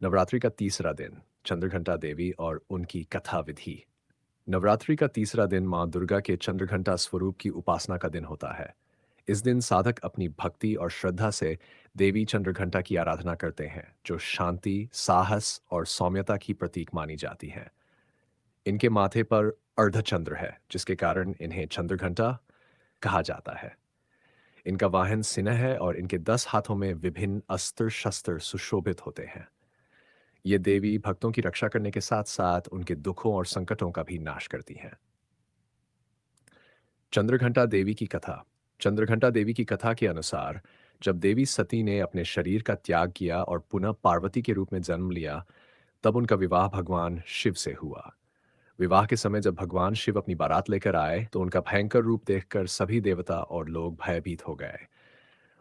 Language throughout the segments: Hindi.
नवरात्रि का तीसरा दिन चंद्रघंटा देवी और उनकी कथा विधि। नवरात्रि का तीसरा दिन माँ दुर्गा के चंद्रघंटा स्वरूप की उपासना का दिन होता है। इस दिन साधक अपनी भक्ति और श्रद्धा से देवी चंद्रघंटा की आराधना करते हैं, जो शांति, साहस और सौम्यता की प्रतीक मानी जाती है। इनके माथे पर अर्धचंद्र है, जिसके कारण इन्हें चंद्रघंटा कहा जाता है। इनका वाहन सिंह है और इनके 10 हाथों में विभिन्न अस्त्र शस्त्र सुशोभित होते हैं। ये देवी भक्तों की रक्षा करने के साथ-साथ उनके दुखों और संकटों का भी नाश करती हैं। चंद्रघंटा देवी की कथा। चंद्रघंटा देवी की कथा के अनुसार, जब देवी सती ने अपने शरीर का त्याग किया और पुनः पार्वती के रूप में जन्म लिया, तब उनका विवाह भगवान शिव से हुआ। विवाह के समय जब भगवान शिव अपनी बारात लेकर आए, तो उनका भयंकर रूप देखकर सभी देवता और लोग भयभीत हो गए।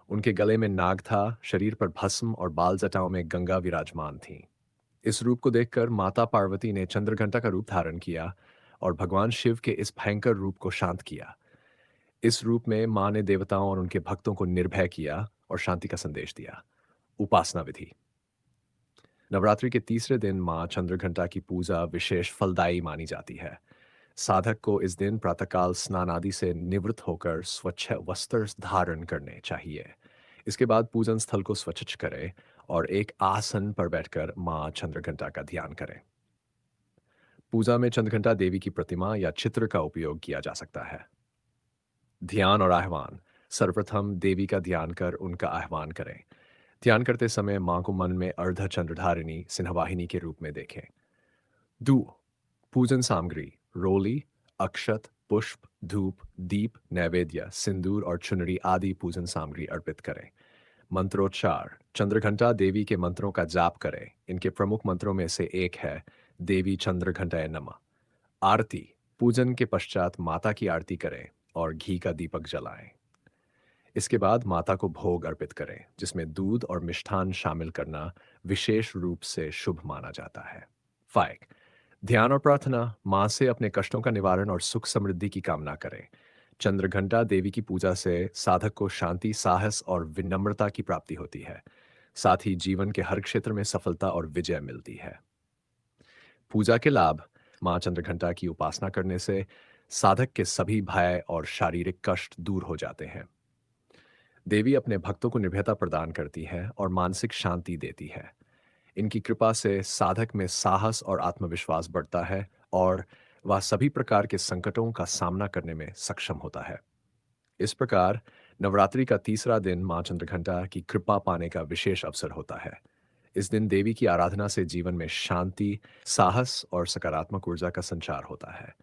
उनके गले में नाग था, शरीर पर भस्म और बाल जटाओं में गंगा विराजमान थीं। इस रूप को देखकर माता पार्वती ने चंद्रघंटा का रूप धारण किया और भगवान शिव के इस भयंकर रूप को शांत किया। इस रूप में मां ने देवताओं और उनके भक्तों को निर्भय किया और शांति का संदेश दिया। उपासना विधि। नवरात्रि के तीसरे दिन मां चंद्रघंटा की पूजा विशेष फलदायी मानी जाती है। साधक को इस दिन प्रातःकाल स्नान आदि से निवृत्त होकर स्वच्छ वस्त्र धारण करने चाहिए। इसके बाद पूजन स्थल को स्वच्छ करें और एक आसन पर बैठकर मां चंद्रघंटा का ध्यान करें। पूजा में चंद्रघंटा देवी की प्रतिमा या चित्र का उपयोग किया जा सकता है। ध्यान और आह्वान। सर्वप्रथम देवी का ध्यान कर उनका आह्वान करें। ध्यान करते समय मां को मन में अर्धचंद्रधारिणी सिंहवाहिनी के रूप में देखें। दू पूजन सामग्री: रोली, अक्षत, पुष्प, धूप, दीप, नैवेद्य, सिंदूर और चुनरी आदि पूजन सामग्री अर्पित करें। मंत्रोच्चार: चंद्रघंटा देवी के मंत्रों का जाप करें। इनके प्रमुख मंत्रों में से एक है देवी चंद्रघंटाय नमः। आरती: पूजन के पश्चात माता की आरती करें और घी का दीपक जलाएं। इसके बाद माता को भोग अर्पित करें, जिसमें दूध और मिष्ठान शामिल करना विशेष रूप से शुभ माना जाता है। फाइक ध्यान और प्रार्थना: मां से अपने कष्टों का निवारण और सुख समृद्धि की कामना करें। चंद्रघंटा देवी की पूजा से साधक को शांति, साहस और विनम्रता की प्राप्ति होती है। साथ ही जीवन के हर क्षेत्र में सफलता और विजय मिलती है। पूजा के लाभ: मां चंद्रघंटा की उपासना करने से साधक के सभी भय और शारीरिक कष्ट दूर हो जाते हैं। देवी अपने भक्तों को निर्भयता प्रदान करती है और मानसिक शांति देती है। इनकी कृपा से साधक में साहस और आत्मविश्वास बढ़ता है और वह सभी प्रकार के संकटों का सामना करने में सक्षम होता है। इस प्रकार नवरात्रि का तीसरा दिन मां चंद्रघंटा की कृपा पाने का विशेष अवसर होता है। इस दिन देवी की आराधना से जीवन में शांति, साहस और सकारात्मक ऊर्जा का संचार होता है।